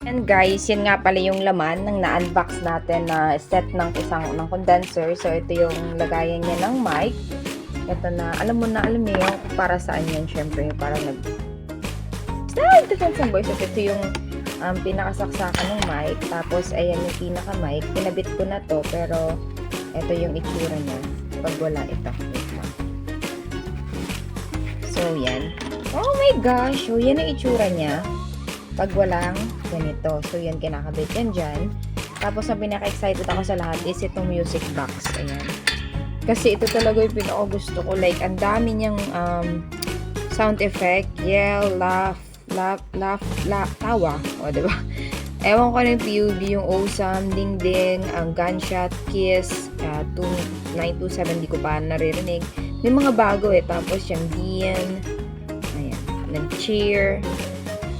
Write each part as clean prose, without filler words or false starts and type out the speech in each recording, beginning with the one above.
And guys, yun nga pala yung laman ng na-unbox natin na set ng ng condenser. So, ito yung lagayan niya ng mic. Ito na, alam niyo yung para saan yan, syempre, para defense ng voice. So, ito yung pinakasaksakan ng mic. Tapos, ayan yung pinaka-mic. Pinabit ko na to, pero ito yung itsura niya. Pag wala ito. So, yan. Oh my gosh! So, yan ang itsura niya. Pag walang ganito. So, yan, kinakabit yan dyan. Tapos, ang pinaka-excited ako sa lahat is itong music box. Ayan. Kasi ito talaga yung pinaka-gusto ko. Like, ang dami niyang sound effect. Yell, laugh, tawa. O, diba? Ewan ko na yung PUB, yung awesome, ding-ding, ang gunshot, kiss, 2927, di ko pa naririnig. May mga bago Tapos, yung Dian, ayan, nag-cheer.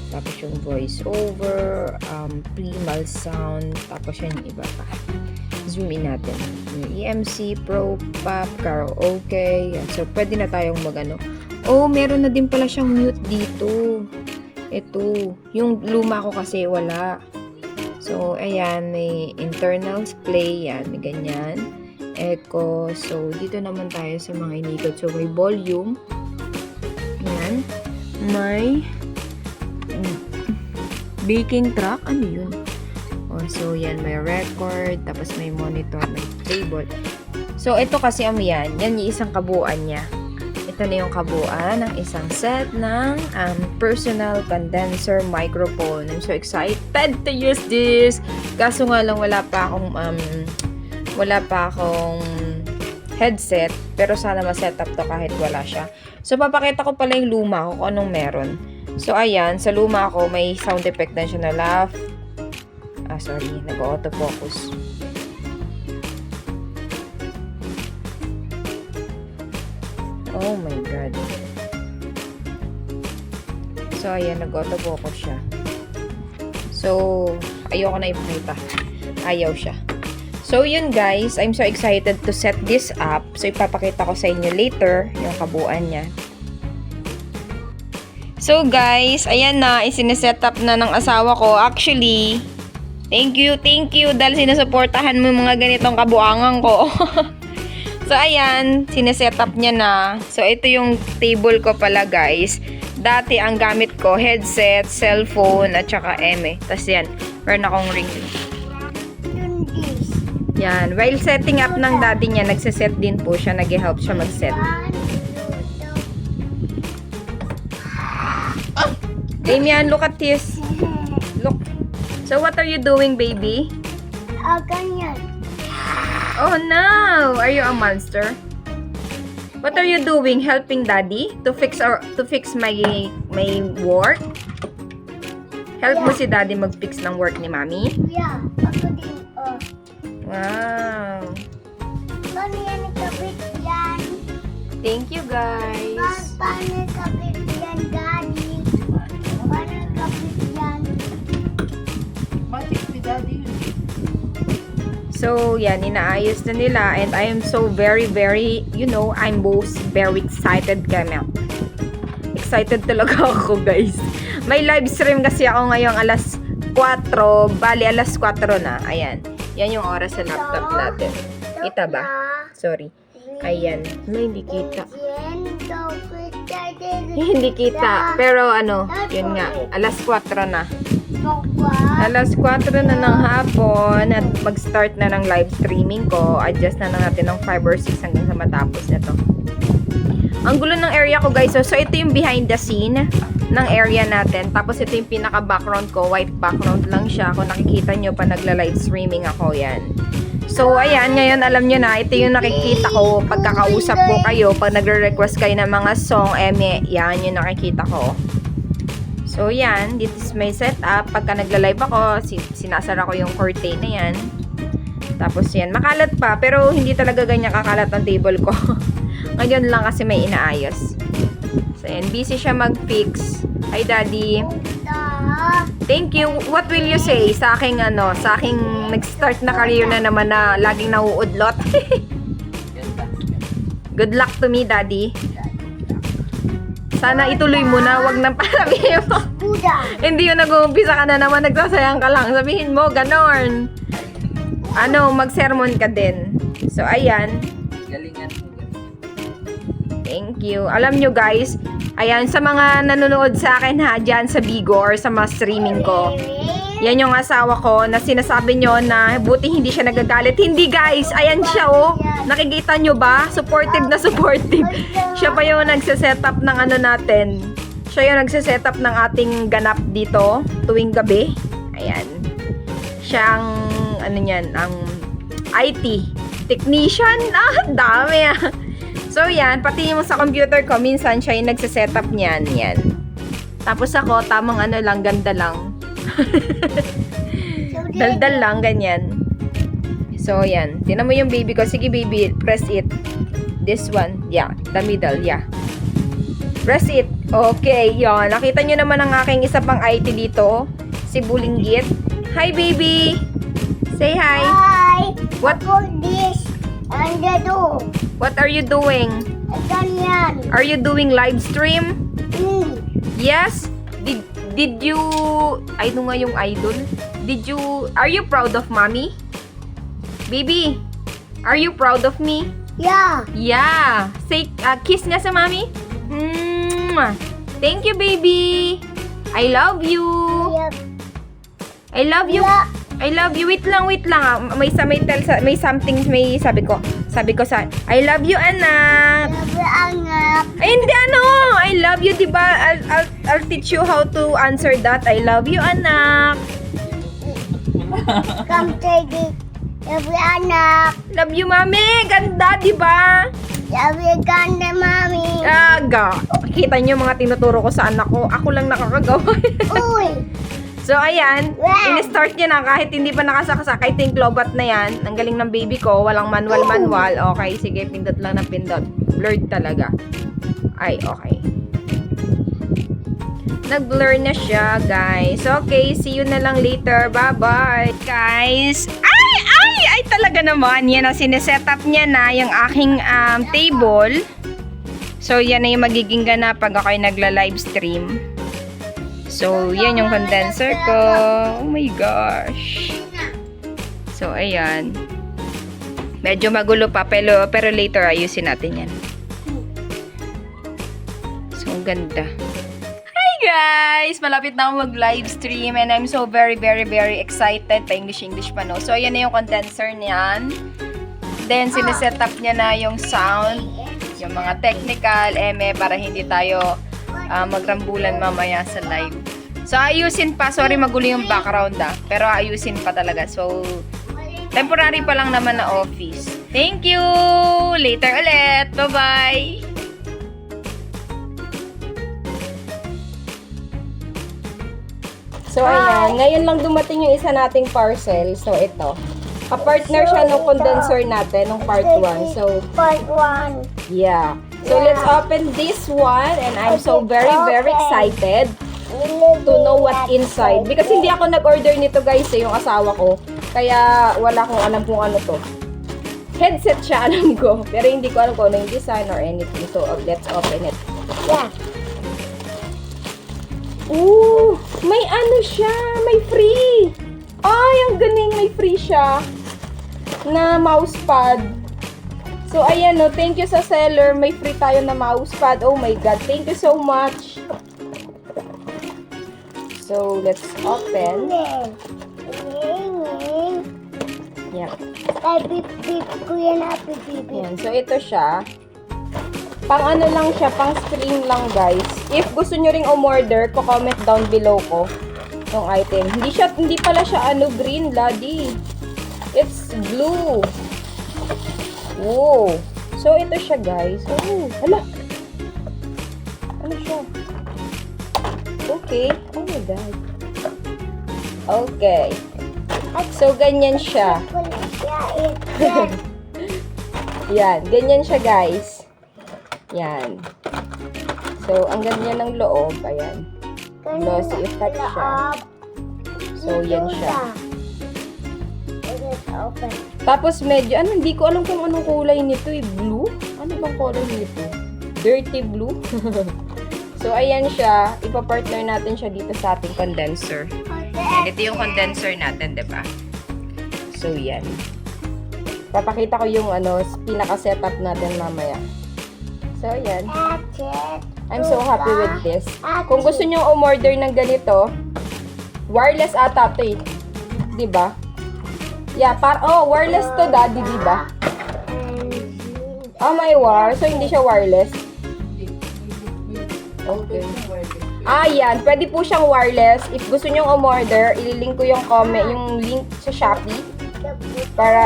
Tapos yung voice over, primal sound, tapos yan yung iba pa. Zoom in natin. Yung EMC, Pro, Pop, Karaoke. Yan. So, pwede na tayong magano. Oh, meron na din pala siyang mute dito. Ito. Yung luma ko kasi wala. So, ayan. May internal play. Yan. May ganyan. Echo. So, dito naman tayo sa mga inikot. So, may volume. Yan. May baking track, ano yun? Oh, so yan, may record, tapos may monitor, may table. So ito kasi yan yung isang kabuuan niya. Ito na yung kabuuan ng isang set ng personal condenser microphone. I'm so excited to use this. Kaso nga lang wala pa akong headset, pero sana ma-setup to kahit wala siya. So papakita ko pala yung luma ko kung anong meron. So, ayan. Sa luma ko, may sound effect na siya na laugh. Sorry. Nag-autofocus. Oh my God. So, ayan. Nag-autofocus siya. So, ayoko na ipakita. Ayaw siya. So, yun guys. I'm so excited to set this up. So, ipapakita ko sa inyo later yung kabuuan niya. So guys, ayan na, isine-set up na ng asawa ko. Actually, thank you dahil sinusuportahan mo mga ganitong kabuangan ko. So ayan, sine-set up niya na. So ito yung table ko pala guys. Dati ang gamit ko, headset, cellphone, at saka Tapos yan, meron akong ring. Yan, while setting up ng daddy niya, nagsiset din po siya, nag-help siya mag-set. Damian, look at this. Look. So, what are you doing, baby? Ganyan. Oh, no! Are you a monster? What are you doing? Helping daddy to fix my work? Help mo si daddy mag-fix ng work ni mommy? Yeah, ako din. Wow. Paano yan ikabit yan? Thank you, guys. Paano ikabit yan, daddy? Paano ikabit yan? So, yan, inaayos na nila and I am so very, I'm both very excited kami. Excited talaga ako, guys. May live stream kasi ako ngayong alas 4, bali alas 4 na. Ayan. Yan yung oras sa laptop natin. Kita ba? Sorry. Ayan. May hindi kita. Hindi kita. Pero yun nga. Alas 4 na. Alas 4 na ng hapon at mag-start na ng live streaming ko. Adjust na natin ng 5 or 6 hanggang sa matapos na to. Ang gulo ng area ko, guys. So ito yung behind the scene ng area natin. Tapos ito yung pinaka-background ko. White background lang siya. Kung nakikita nyo pa nagla-live streaming ako, yan. So, ayan. Ngayon, alam nyo na. Ito yung nakikita ko pagkakausap ko kayo. Pag nagre-request kayo ng mga song, yan yung nakikita ko. So, yan. This is my setup. Pagka nagla-live ako, sinasara ko yung curtain na yan. Tapos, yan. Makalat pa. Pero, hindi talaga ganyan kakalat ang table ko. Ngayon lang kasi may inaayos. So, yan. Busy siya mag-fix. Hi, Daddy. Thank you. What will you say sa aking nag-start na career na naman na laging nauudlot? Good luck to me, Daddy. Sana ituloy mo na, wag nang sabihin mo. Buda. Hindi yung nag-uumpisa ka na naman, nagsasayang ka lang. Sabihin mo, ganon. Ano, mag-sermon ka din. So, ayan. Galingan mo. Thank you. Alam nyo guys, ayan, sa mga nanonood sa akin ha, dyan sa Bigo or sa mga streaming ko, yan yung asawa ko na sinasabi nyo na buti hindi siya nagagalit. Hindi guys, ayan siya oh. Nakikita nyo ba? Supportive na supportive. Siya pa yung nagsiset-up ng ano natin. Siya yung nagsiset-up ng ating ganap dito tuwing gabi. Ayan. Siya ang, ano yan, ang IT technician. Ah, dami ah. So yan, pati yung sa computer ko, minsan siya yung nagsiset-up niyan. Yan. Tapos ako, tamang ano lang, ganda lang. Daldal lang, ganyan. So, yan. Tinan mo yung baby ko. Sige, baby. Press it. This one. Yeah. The middle. Yeah. Press it. Okay. Yan. Nakita nyo naman ang aking isa pang IT dito. Si Bulinggit. Hi, baby. Say hi. Hi. What? Put this on the door. What are you doing? Ganyan. Are you doing live stream? Yes? Did you... Ay, ano nga yung idol? Are you proud of mommy? Baby, are you proud of me? Yeah. Yeah. Say, kiss nga sa mommy. Thank you, baby. I love you. Yep. I love you. Yeah. I love you. Wait lang. May sabi ko sa, I love you, anak. Sabi anak. Ay, hindi ano. I love you, diba? I'll teach you how to answer that. I love you, anak. Come take it. Sabi anak. Love you, mami. Ganda, diba? Sabi ganda mami. Aga. Kita niyo mga tinuturo ko sa anak ko. Ako lang nakakagawa. Uy. So, ayan. Wow. In-start niya na kahit hindi pa nakasakasakay. Ito yung Clobat na yan. Ang galing ng baby ko. Walang manual. Okay, sige. Pindot lang ng pindot. Blurred talaga. Ay, okay. Nag-blur na siya, guys. Okay, see you na lang later. Bye-bye. Guys, ay, talaga naman. Yan ang sineset up niya na yung aking table. So, yan na yung magiging ganap pag ako'y nagla-live stream. So, yan yung condenser ko. Oh my gosh. So, ayan. Medyo magulo pa, pero later ayusin natin yan. So, ang ganda. Hi guys! Malapit na ako mag-live stream and I'm so very, very, very excited. Pa-English pa, no? So, ayan na yung condenser niyan. Then, sineset up niya na yung sound, yung mga technical, para hindi tayo magrambulan mamaya sa live. So, ayusin pa. Sorry, magulo yung background pero ayusin pa talaga. So, temporary pa lang naman na office. Thank you! Later ulit! Bye-bye! So, ayan. Ngayon lang dumating yung isa nating parcel. So, ito. Ka-partner siya ng condenser natin, nung part 1. So, Part 1. yeah. So, let's open this one. And I'm so very, very excited to know what's inside. Because hindi ako nag-order nito, guys, yung asawa ko. Kaya, wala akong alam kung ano to. Headset siya, alam ko. Pero hindi ko alam kung ano yung design or anything. So, let's open it. Yeah. Ooh! May ano siya! May free! Ay, ang galing! May free siya na mousepad. So, ayan, no. Thank you sa seller. May free tayo na mousepad. Oh my God. Thank you so much. So, let's open. Yeah. Ay, pip-pip ko yan, pip-pip. Yan. So, ito siya. Pang ano lang siya, pang stream lang, guys. If gusto nyo ring umorder, comment down below ko yung item. Hindi pala siya green, ladi. It's blue. Wow. So, ito siya, guys. Oh, hala. Ano siya? Okay. Oh my God. Okay. So, ganyan siya. Yan. Ganyan siya, guys. Yan. So, ang ganda ng loob. Ayan. Glossy effect siya. So, yan siya. Tapos, medyo, hindi ko alam kung anong kulay nito. Blue? Ano bang kulay nito? Dirty blue? So, ayan siya. Ipa-partner natin siya dito sa ating condenser. And ito yung condenser natin, di ba? So, yan. Papakita ko yung pinaka-setup natin mamaya. So, ayan. I'm so happy with this. Kung gusto nyo umorder ng ganito, wireless ata ito eh. Diba? Yeah, wireless to, daddy, diba? Oh, may wire. So, hindi siya wireless. Okay. Yan. Pwede po siyang wireless. If gusto nyo umorder, ililink ko yung link sa Shopee para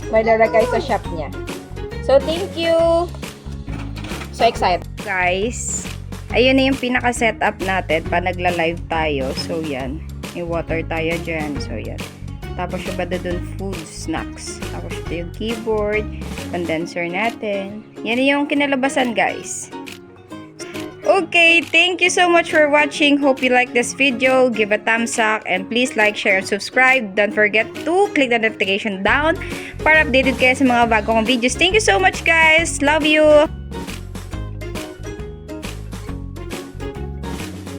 may lalagay sa shop niya. So, thank you! So excited. Guys, ayun na yung pinaka-setup natin pa nagla-live tayo. So, yan. May water tayo dyan. So, yan. Tapos yung bada dun, food, snacks. Tapos ito yung keyboard, condenser natin. Yan yung kinalabasan, guys. Okay, thank you so much for watching. Hope you like this video. Give a thumbs up and please like, share, and subscribe. Don't forget to click the notification down para updated kayo sa mga bago kong videos. Thank you so much, guys. Love you!